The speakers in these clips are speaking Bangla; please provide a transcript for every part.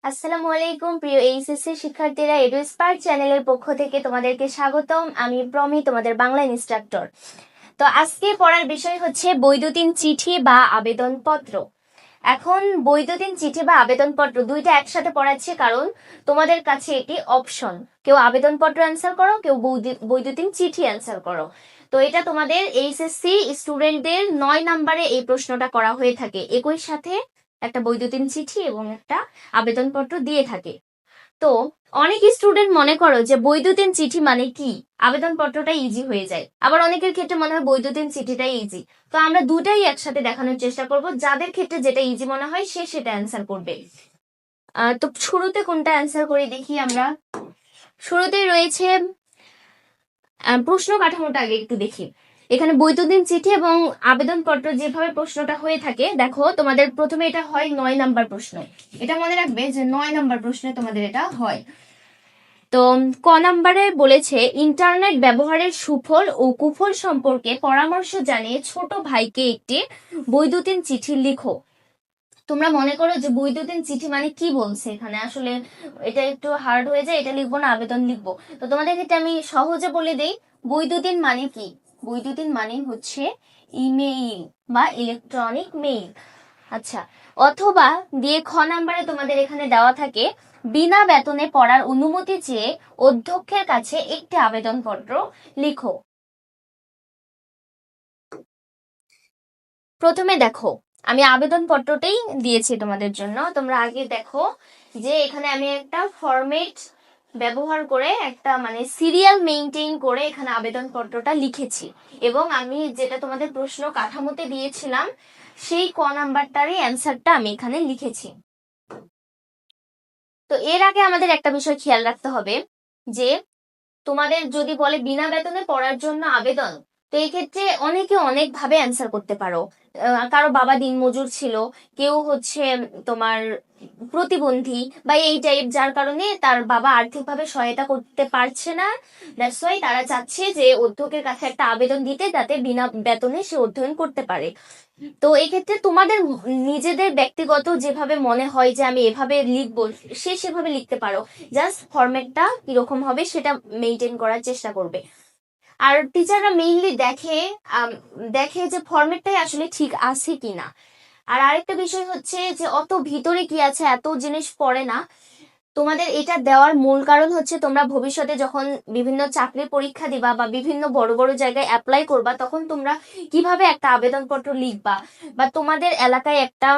আসসালামু আলাইকুম প্রিয় এইচএসসি শিক্ষার্থীরা, এডুস্পার্ক চ্যানেলের পক্ষ থেকে তোমাদেরকে স্বাগতম। আমি প্রমি, তোমাদের বাংলা ইনস্ট্রাক্টর। তো আজকে পড়ার বিষয় হচ্ছে বৈদ্যুতিন চিঠি বা আবেদনপত্র। এখন বৈদ্যুতিন চিঠি বা আবেদনপত্র দুইটা একসাথে পড়াচ্ছি, কারণ তোমাদের কাছে এটি অপশন। কেউ আবেদনপত্র অ্যান্সার করো, কেউ বৈদ্যুতিন চিঠি অ্যান্সার করো। তো এটা তোমাদের এইচএসসি স্টুডেন্টদের 9 নম্বরে এই প্রশ্নটা করা হয়ে থাকে। একই সাথে একটা বৈদ্যুতিন চিঠি এবং একটা আবেদনপত্র দিয়ে থাকে। তো অনেক স্টুডেন্ট মনে করো যে বৈদ্যুতিন চিঠি মানে কি, আবেদনপত্রটা ইজি হয়ে যায়, আবার অনেকের ক্ষেত্রে মনে হয় বৈদ্যুতিন চিঠিটাই ইজি। তো আমরা দুটাই একসাথে দেখানোর চেষ্টা করব, যাদের ক্ষেত্রে যেটা ইজি মনে হয় সে সেটা অ্যান্সার করবে। তো শুরুতে কোনটা অ্যান্সার করে দেখি আমরা। শুরুতে রয়েছে প্রশ্ন কাঠামোটা আগে একটু দেখি। এখানে বৈদ্যুতিন চিঠি এবং আবেদনপত্র যেভাবে প্রশ্নটা হয়ে থাকে, দেখো তোমাদের প্রথমে এটা হয় 9 নাম্বার প্রশ্ন। এটা মনে রাখবে যে 9 নাম্বার প্রশ্নে তোমাদের এটা হয়। তো ক নাম্বারে বলেছে ইন্টারনেট ব্যবহারের সুফল ও কুফল সম্পর্কে পরামর্শ জানিয়ে ছোট ভাইকে একটি বৈদ্যুতিন চিঠি লিখো। তোমরা মনে করো যে বৈদ্যুতিন চিঠি মানে কি বলছে এখানে, আসলে এটা একটু হার্ড হয়ে যায়, এটা লিখবো না আবেদন লিখবো। তো তোমাদের ক্ষেত্রে আমি সহজে বলে দেই, বৈদ্যুতিন মানে কি। বৈদ্যুতিন মানে হচ্ছে ইমেইল বা ইলেকট্রনিক মেইল। আচ্ছা, অথবা দিয়ে খ নাম্বারে তোমাদের এখানে দেওয়া থাকে বিনা বেতনে পড়ার অনুমতি চেয়ে অধ্যক্ষের কাছে একটি আবেদনপত্র লিখো। প্রথমে দেখো, আমি আবেদনপত্রটাই দিয়েছি তোমাদের জন্য। তোমরা আগে দেখো যে এখানে আমি একটা ফরম্যাট ব্যবহার করে একটা মানে সিরিয়াল মেইনটেইন করে এখানে আবেদনপত্রটা লিখেছি, এবং আমি যেটা তোমাদের প্রশ্ন কাঠামোতে দিয়েছিলাম সেই ক নাম্বারটারই অ্যান্সারটা আমি এখানে লিখেছি। তো এর আগে আমাদের একটা বিষয় খেয়াল রাখতে হবে যে তোমাদের যদি বলে বিনা বেতনে পড়ার জন্য আবেদন, তো এই ক্ষেত্রে অনেকে অনেক ভাবে অ্যান্সার করতে পারো। কারো বাবা দিনমজুর ছিল, কেউ হচ্ছে তোমার প্রতিবন্ধী বা এই টাইপ, যার কারণে তার বাবা আর্থিকভাবে সহায়তা করতে পারছে না। দ্যাটস ওয়াই তারা চাচ্ছে যে অধ্যক্ষের কাছে একটা আবেদন দিতে, যাতে বিনা বেতনে সে অধ্যয়ন করতে পারে। তো এই ক্ষেত্রে তোমাদের নিজেদের ব্যক্তিগত যেভাবে মনে হয় যে আমি এভাবে লিখবো, সে সেভাবে লিখতে পারো। জাস্ট ফরম্যাটটা কিরকম হবে সেটা মেনটেন করার চেষ্টা করবে। আর টিচাররা মেইনলি দেখে যে ফরম্যাটটাই আসলে ঠিক আছে কিনা। আর আরেকটা বিষয় হচ্ছে যে অত ভিতরে কি আছে এত জিনিস পড়ে না। তোমাদের এটা দেওয়ার মূল কারণ হচ্ছে তোমরা ভবিষ্যতে যখন বিভিন্ন চাকরির পরীক্ষা দিবা বা বিভিন্ন বড় বড় জায়গায় অ্যাপ্লাই করবা, তখন তোমরা কিভাবে একটা আবেদনপত্র লিখবা, বা তোমাদের এলাকায় একটা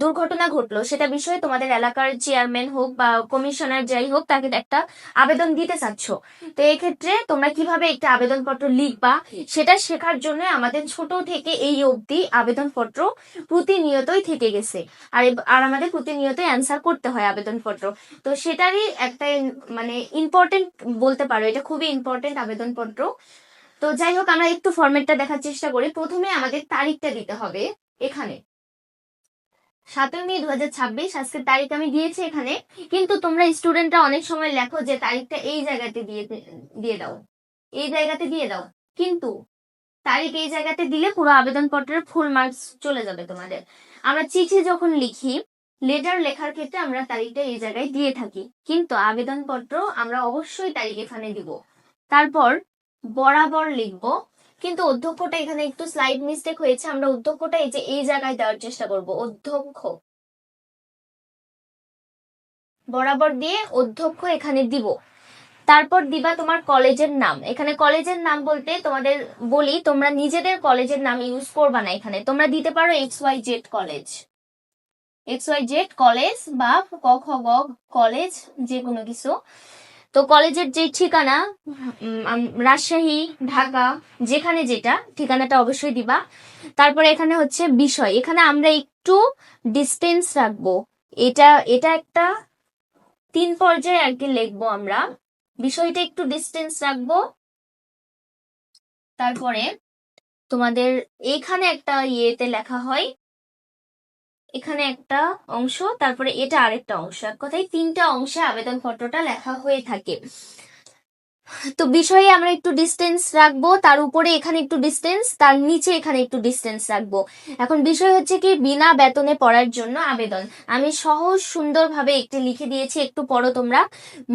দুর্ঘটনা ঘটলো, সেটা বিষয়ে তোমাদের এলাকার চেয়ারম্যান হোক বা কমিশনার যাই হোক, তাকে একটা আবেদন দিতে চাচ্ছ। তো এক্ষেত্রে তোমরা কিভাবে একটা আবেদনপত্র লিখবা সেটা শেখার জন্য আমাদের ছোট থেকে এই অবধি আবেদনপত্র প্রতিনিয়তই থেকে গেছে। আর আমাদের প্রতিনিয়ত অ্যান্সার করতে হয় আবেদনপত্র। তো সেটারই একটা মানে ইম্পর্টেন্ট বলতে পারো, এটা খুবই ইম্পর্টেন্ট আবেদনপত্র। তো যাই হোক, আমরা একটু ফরম্যাটটা দেখার চেষ্টা করি। প্রথমে আমাদের তারিখটা দিতে হবে এখানে 7 মে 2026, আজকের তারিখ আমি দিয়েছি এখানে। কিন্তু তোমরা স্টুডেন্টরা অনেক সময় লেখো যে তারিখটা এই জায়গাতে দিয়ে দিয়ে দাও, এই জায়গাতে দিয়ে দাও, কিন্তু তারিখ এই জায়গাতে দিলে পুরো আবেদনপত্রের ফুল মার্কস চলে যাবে তোমাদের। আমরা চিঠি যখন লিখি, লেটার লেখার ক্ষেত্রে আমরা তারিখটা এই জায়গায় দিয়ে থাকি, কিন্তু আবেদনপত্র আমরা অবশ্যই তারিখ এখানে দিব। তারপর বরাবর লিখব, কিন্তু অধ্যক্ষটা এখানে একটু স্লাইড মিস্টেক হয়েছে। আমরা অধ্যক্ষটা এই যে এই জায়গায় দেওয়ার চেষ্টা করব, অধ্যক্ষ বরাবর দিয়ে অধ্যক্ষ এখানে দিব। তারপর দিবা তোমার কলেজের নাম। এখানে কলেজের নাম বলতে তোমাদের বলি, তোমরা নিজেদের কলেজের নাম ইউজ করবা না, এখানে তোমরা দিতে পারো XYZ কলেজ, XYZ কলেজ বা ক খ গ কলেজ, যে কোনো কিছু। তো কলেজের যে ঠিকানা, রাজশাহী, ঢাকা, যেখানে যেটা ঠিকানাটা অবশ্যই দিবা। তারপরে এখানে হচ্ছে বিষয়, এখানে আমরা একটু ডিস্টেন্স রাখবো। এটা এটা একটা 3 পর্যায়ে আর কি লিখবো আমরা, বিষয়টা একটু ডিস্টেন্স রাখবো। তারপরে তোমাদের এখানে একটা ইয়েতে লেখা হয়, এখানে একটা অংশ, তারপরে এটা আরেকটা অংশ, এক কথায় 3টা অংশে আবেদনপত্রটা লেখা হয়ে থাকে। তো বিষয়ে আমরা একটু ডিস্টেন্স রাখবো, তার উপরে এখানে একটু ডিস্টেন্স, তার নিচে এখানে একটু ডিস্টেন্স রাখবো। এখন বিষয় হচ্ছে কি, বিনা বেতনে পড়ার জন্য আবেদন। আমি সহজ সুন্দরভাবে একটি লিখে দিয়েছি, একটু পড়ো তোমরা।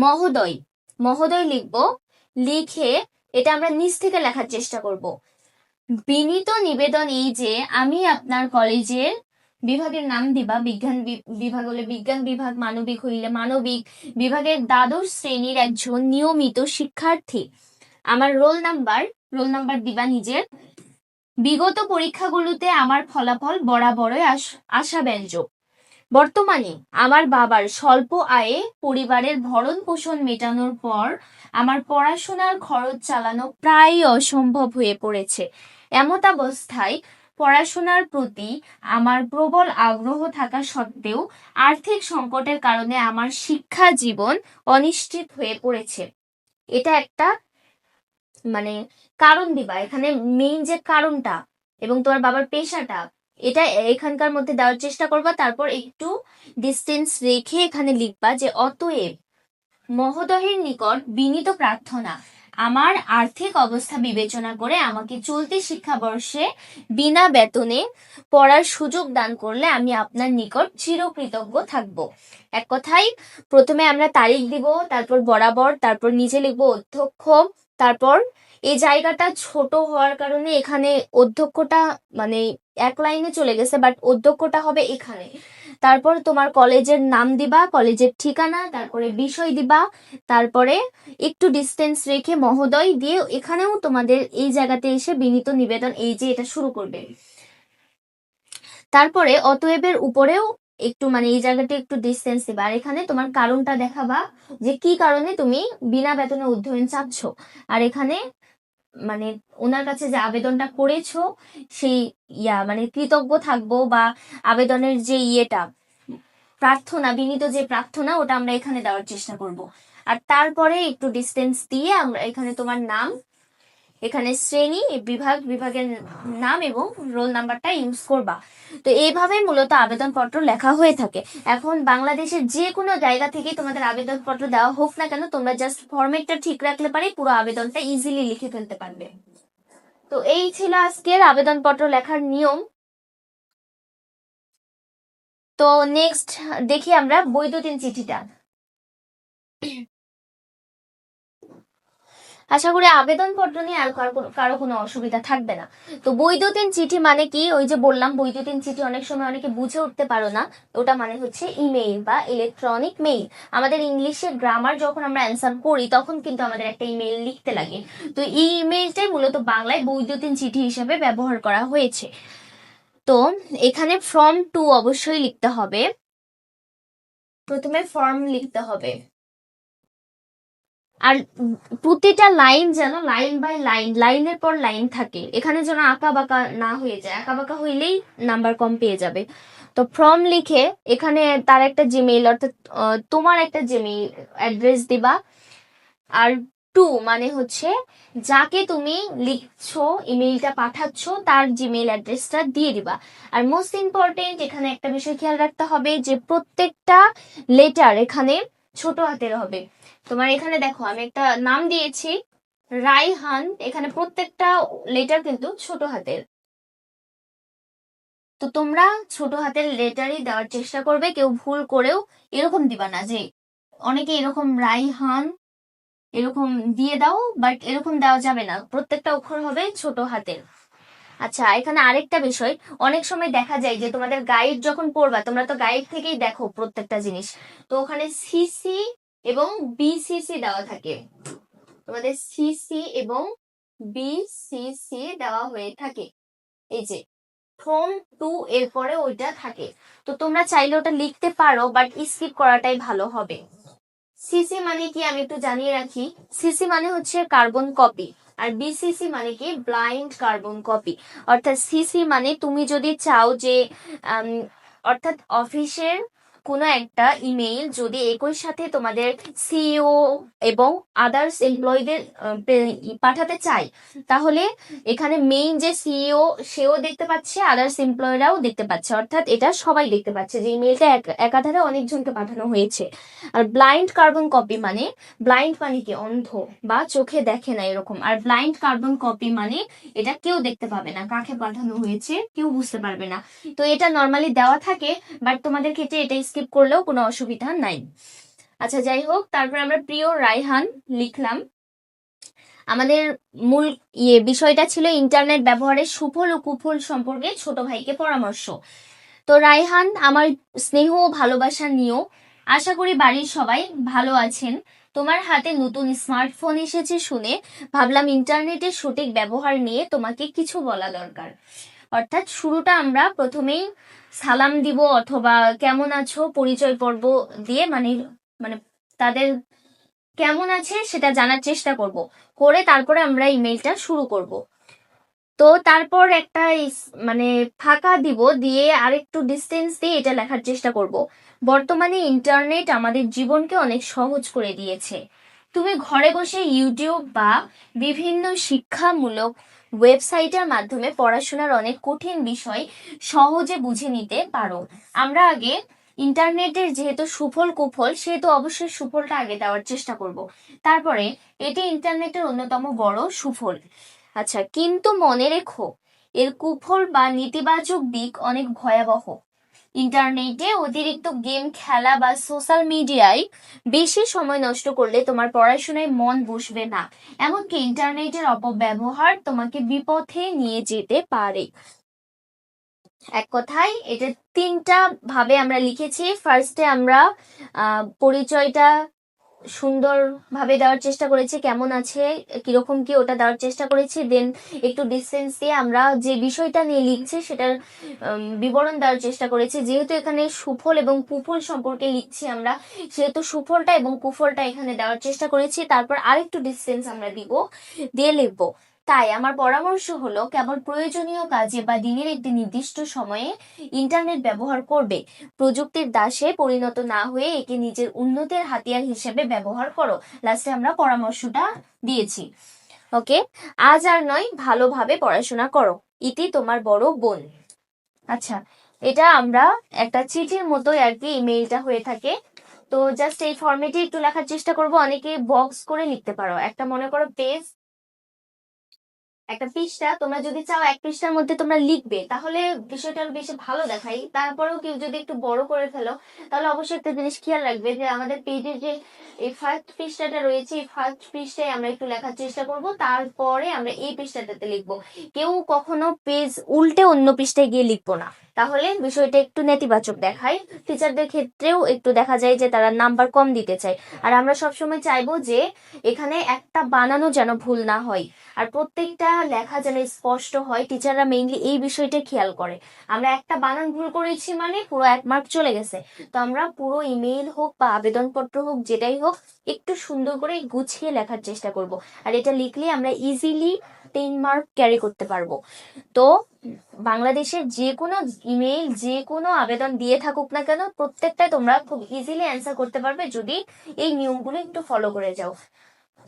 মহোদয়, মহোদয় লিখবো, লিখে এটা আমরা নিচ থেকে লেখার চেষ্টা করব। বিনীত নিবেদন এই যে আমি আপনার কলেজের, বিভাগের নাম দিবা, বিজ্ঞান বিভাগ হলে বিজ্ঞান বিভাগ, মানবিক হইলে মানবিক বিভাগের দ্বাদশ শ্রেণীর একজন নিয়মিত শিক্ষার্থী। আমার রোল নাম্বার দিবা নিজের। বিগত পরীক্ষাগুলোতে আমার ফলাফল বরাবরই আশাব্যঞ্জক। বর্তমানে আমার বাবার স্বল্প আয়ে পরিবারের ভরণ পোষণ মেটানোর পর আমার পড়াশোনার খরচ চালানো প্রায় অসম্ভব হয়ে পড়েছে। এমতাবস্থায় পড়াশোনার প্রতি আমার প্রবল আগ্রহ থাকা সত্ত্বেও আর্থিক সংকটের কারণে আমার শিক্ষা জীবন অনিশ্চিত হয়ে পড়েছে। এটা একটা মানে কারণ দিবা এখানে, মেইন যে কারণটা এবং তোমার বাবার পেশাটা, এটা এখানকার মধ্যে দেওয়ার চেষ্টা করবা। তারপর একটু ডিস্টেন্স রেখে এখানে লিখবা যে অতএব মহোদয়ের নিকট বিনীত প্রার্থনা, আমার আর্থিক অবস্থা বিবেচনা করে আমাকে চলতি শিক্ষাবর্ষে বিনা বেতনে পড়ার সুযোগ দান করলে আমি আপনার নিকট চিরকৃতজ্ঞ থাকব। এক কথায় প্রথমে আমরা তারিখ দিব, তারপর বরাবর, তারপর নিচে লিখবো অধ্যক্ষ। তারপর এই জায়গাটা ছোট হওয়ার কারণে এখানে অধ্যক্ষটা মানে এক লাইনে চলে গেছে, বাট অধ্যক্ষটা হবে এখানে। তারপর তোমার কলেজের নাম দিবা, কলেজের ঠিকানা, তারপরে বিষয় দিবা, তারপরে একটু ডিস্টেন্স রেখে মহোদয় দিয়ে এখানেও তোমাদের এই জায়গাতে এসে বিনীত নিবেদন এই যে এটা শুরু করবে। তারপরে অতএবের উপরেও একটু এই জায়গাটা একটু ডিস্টেন্স দিবা, আর এখানে তোমার কারণটা দেখাবা যে কি কারণে তুমি বিনা বেতনে অধ্যয়ন চাচ্ছ। আর এখানে ওনার কাছে যে আবেদনটা করেছো সেই কৃতজ্ঞ থাকবো, বা আবেদনের যে প্রার্থনা, বিনীত যে প্রার্থনা, ওটা আমরা এখানে দেওয়ার চেষ্টা করব। আর তারপরে একটু ডিস্টেন্স দিয়ে আমরা এখানে তোমার নাম, এখানে শ্রেণী, বিভাগের নাম এবং রোল নাম্বারটা ইউজ করবা। তো এইভাবে মূলত আবেদনপত্র লেখা হয়ে থাকে। এখন বাংলাদেশের যে কোনো জায়গা থেকে তোমাদের আবেদনপত্র দেওয়া হোক না কেন, তোমরা জাস্ট ফরম্যাটটা ঠিক রাখলে পারে পুরো আবেদনটা ইজিলি লিখে ফেলতে পারবে। তো এই ছিল আজকের আবেদনপত্র লেখার নিয়ম। তো নেক্সট দেখি আমরা বৈদ্যুতিন চিঠিটা। আশা করি আবেদনপত্র নিয়ে আর কারো কোনো অসুবিধা থাকবে না। তো বৈদ্যুতিন চিঠি মানে কি, ওই যে বললাম বৈদ্যুতিন চিঠি অনেক সময় অনেকে বুঝে উঠতে পারো না, ওটা মানে হচ্ছে ইমেইল বা ইলেকট্রনিক মেইল। আমাদের ইংলিশে গ্রামার যখন আমরা অ্যান্সার করি তখন কিন্তু আমাদের একটা ইমেইল লিখতে লাগে। তো এই ইমেইলটাই মূলত বাংলায় বৈদ্যুতিন চিঠি হিসেবে ব্যবহার করা হয়েছে। তো এখানে ফর্ম 2 অবশ্যই লিখতে হবে। প্রথমে ফর্ম লিখতে হবে, আর প্রতিটা লাইন যেন লাইন বাই লাইন, লাইনের পর লাইন থাকে, এখানে যেন আঁকা বাঁকা না হয়ে যায়। আঁকা বাঁকা হইলেই নাম্বার কম পেয়ে যাবে। তো ফর্ম লিখে এখানে তার একটা জিমেইল, অর্থাৎ তোমার একটা জিমেইল অ্যাড্রেস দিবা। আর 2 মানে হচ্ছে যাকে তুমি লিখছো, ইমেইলটা পাঠাচ্ছ, তার জিমেইল অ্যাড্রেসটা দিয়ে দিবা। আর মোস্ট ইম্পর্টেন্ট এখানে একটা বিষয় খেয়াল রাখতে হবে যে প্রত্যেকটা লেটার এখানে ছোট হাতের হবে। তোমার এখানে দেখো আমি একটা নাম দিয়েছি রাইহান, এখানে প্রত্যেকটা লেটার কিন্তু ছোট হাতের। তো তোমরা ছোট হাতের লেটারই দেওয়ার চেষ্টা করবে, কেউ ভুল করেও এরকম দিবা না যে অনেকে এরকম রাইহান এরকম দিয়ে দাও, বাট এরকম দেওয়া যাবে না, প্রত্যেকটা অক্ষর হবে ছোট হাতের। আচ্ছা, এখানে আরেকটা বিষয়, অনেক সময় দেখা যায় যে তোমাদের গাইড যখন পড়বা, তোমরা তো গাইড থেকেই দেখো প্রত্যেকটা জিনিস, তো ওখানে সিসি এবং বিসিসি দেওয়া থাকে, তোমাদের সিসি এবং বিসিসি দেওয়া হয়ে থাকে। এই যে ফর্ম 2 এরপরে ওইটা থাকে, তো তোমরা চাইলে ওটা লিখতে পারো, বাট স্কিপ করাটাই ভালো হবে। সিসি মানে কি আমি একটু জানিয়ে রাখি, সিসি মানে হচ্ছে কার্বন কপি, আর বিসিসি মানে কি ব্লাইন্ড কার্বন কপি। অর্থাৎ সিসি মানে তুমি যদি চাও যে অর্থাৎ অফিসের কোনো একটা ইমেইল যদি একই সাথে তোমাদের সিইও এবং আদার্স এমপ্লয়ীদের পাঠাতে চাই, তাহলে এখানে মেইন যে সিইও সেও দেখতে পাচ্ছে, আদার্স এমপ্লয়িরাও দেখতে পাচ্ছে, অর্থাৎ এটা সবাই দেখতে পাচ্ছে যে ইমেইলটা একাধারে অনেকজনকে পাঠানো হয়েছে। আর ব্লাইন্ড কার্বন কপি মানে, ব্লাইন্ড মানে কি, অন্ধ বা চোখে দেখে না এরকম, আর ব্লাইন্ড কার্বন কপি মানে এটা কেউ দেখতে পাবে না, কাকে পাঠানো হয়েছে কেউ বুঝতে পারবে না। তো এটা নর্মালি দেওয়া থাকে, বাট তোমাদের ক্ষেত্রে এটা স্কিপ করলেও কোনো অসুবিধা নাই। আচ্ছা যাই হোক, তারপর আমরা প্রিয় রায়হান লিখলাম। আমাদের মূল বিষয়টা ছিল ইন্টারনেট ব্যবহারের সুফল ও কুফল সম্পর্কে ছোট ভাইকে পরামর্শ। তো রায়হান, আমার স্নেহ ও ভালোবাসা নিও। আশা করি বাড়ির সবাই ভালো আছেন। তোমার হাতে নতুন স্মার্টফোন এসেছে শুনে ভাবলাম ইন্টারনেটের সঠিক ব্যবহার নিয়ে তোমাকে কিছু বলা দরকার। অর্থাৎ শুরুটা আমরা প্রথমেই সালাম দিব অথবা কেমন আছো পরিচয় পর্ব দিয়ে, মানে মানে তাদের কেমন আছে সেটা জানার চেষ্টা করে তারপরে আমরা ইমেইলটা শুরু করব। তো তারপর একটা মানে ফাঁকা দিব, দিয়ে আরেকটু ডিস্টেন্স দিয়ে এটা লেখার চেষ্টা করব। বর্তমানে ইন্টারনেট আমাদের জীবনকে অনেক সহজ করে দিয়েছে। তুমি ঘরে বসে ইউটিউব বা বিভিন্ন শিক্ষামূলক ওয়েবসাইটের মাধ্যমে পড়াশোনার অনেক কঠিন বিষয় সহজে বুঝে নিতে পারো। আমরা আগে ইন্টারনেটের যেহেতু সুফল কুফল, সেহেতু অবশ্যই সুফলটা আগে দেওয়ার চেষ্টা করব। তারপরে এটি ইন্টারনেটের অন্যতম বড় সুফল। আচ্ছা, কিন্তু মনে রেখো এর কুফল বা নেতিবাচক দিক অনেক ভয়াবহ। ইন্টারনেটে অতিরিক্ত গেম খেলা বা সোশ্যাল মিডিয়ায় বেশি সময় নষ্ট করলে তোমার পড়াশোনায় মন বসবে না, এমনকি ইন্টারনেটের অপব্যবহার তোমাকে বিপথে নিয়ে যেতে পারে। এক কথায় এটা 3টা ভাবে আমরা লিখেছি। ফার্স্টে আমরা পরিচয়টা সুন্দর ভাবে দেওয়ার চেষ্টা করেছি, কেমন আছে কিরকম কি ওটা দেওয়ার চেষ্টা করেছি। দেন একটু ডিসটেন্স দিয়ে আমরা যে বিষয়টা নিয়ে লিখছি সেটার বিবরণ দেওয়ার চেষ্টা করেছি। যেহেতু এখানে সুফল এবং কুফল সম্পর্কে লিখছি আমরা, সেহেতু সুফলটা এবং কুফলটা এখানে দেওয়ার চেষ্টা করেছি। তারপর আরেকটু ডিসটেন্স আমরা দিয়ে লিখবো। তাই আমার পরামর্শ হলো, কেবল প্রয়োজনীয় কাজে বা দিনের একটি নির্দিষ্ট সময়ে ইন্টারনেট ব্যবহার করবে। প্রযুক্তির দাসে পরিণত না হয়ে একে নিজের উন্নতির হাতিয়ার হিসেবে ব্যবহার করো। লাস্টে আমরা পরামর্শটা দিয়েছি। ওকে, আজ আর নয়, ভালোভাবে পড়াশোনা করো। ইতি তোমার বড় বোন। আচ্ছা, এটা আমরা একটা চিঠির মতোই আর কি ইমেইলটা হয়ে থাকে। তো জাস্ট এই ফরম্যাটে একটু লেখার চেষ্টা করব। অনেকে বক্স করে লিখতে পারো। একটা মনে করো একটা পৃষ্ঠা তোমরা যদি চাও 1 পৃষ্ঠার মধ্যে তোমরা লিখবে, তাহলে বিষয়টা আরো বেশি ভালো দেখাই। তারপরেও কেউ যদি একটু বড় করে ফেলো, তাহলে অবশ্যই একটা জিনিস খেয়াল রাখবে যে আমাদের পেজের যে এই ফার্স্ট পৃষ্ঠাটা রয়েছে, এই ফার্স্ট পৃষ্ঠায় আমরা একটু লেখার চেষ্টা করব, তারপরে আমরা এই পৃষ্ঠাটাতে লিখবো। কেউ কখনো পেজ উল্টে অন্য পৃষ্ঠায় গিয়ে লিখবো না, তাহলে বিষয়টা একটু নেতিবাচক দেখায়। টিচারদের ক্ষেত্রেও একটু দেখা যায় যে তারা নাম্বার কম দিতে চায়। আর আমরা সবসময় চাইবো যে এখানে একটা বানানো যেন ভুল না হয়, আর প্রত্যেকটা লেখা যেন স্পষ্ট হয়। টিচাররা মেইনলি এই বিষয়টা খেয়াল করে। আমরা একটা বানান ভুল করেছি মানে পুরো 1 মার্ক চলে গেছে। তো আমরা পুরো ইমেইল হোক বা আবেদনপত্র হোক, যেটাই হোক, একটু সুন্দর করে গুছিয়ে লেখার চেষ্টা করব। আর এটা লিখলে আমরা ইজিলি 10 মার্ক ক্যারি করতে পারবো। তো বাংলাদেশের যে কোনো ইমেইল, যে কোনো আবেদন দিয়ে থাকুক না কেন, প্রত্যেকটা তোমরা খুব ইজিলি অ্যান্সার করতে পারবে যদি এই নিয়মগুলো একটু ফলো করে যাও।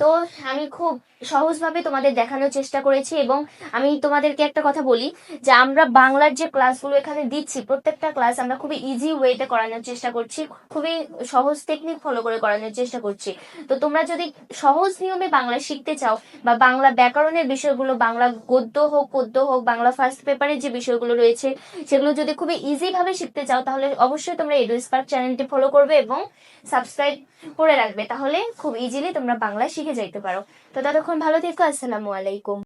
তো আমি খুব সহজভাবে তোমাদের দেখানোর চেষ্টা করেছি। এবং আমি তোমাদেরকে একটা কথা বলি যে আমরা বাংলার যে ক্লাসগুলো এখানে দিচ্ছি, প্রত্যেকটা ক্লাস আমরা খুবই ইজি ওয়েতে করানোর চেষ্টা করছি, খুবই সহজ টেকনিক ফলো করে করানোর চেষ্টা করছি। তো তোমরা যদি সহজ নিয়মে বাংলা শিখতে চাও, বা বাংলা ব্যাকরণের বিষয়গুলো, বাংলা গদ্য হোক পদ্য হোক, বাংলা ফার্স্ট পেপারের যে বিষয়গুলো রয়েছে সেগুলো যদি খুবই ইজি ভাবে শিখতে চাও, তাহলে অবশ্যই তোমরা এডুস্পার্ক চ্যানেলটি ফলো করবে এবং সাবস্ক্রাইব করে রাখবে। তাহলে খুব ইজিলি তোমরা বাংলা শিখে যাইতে পারো। তো ততক্ষণ ভালো থেকো। আসসালামু আলাইকুম।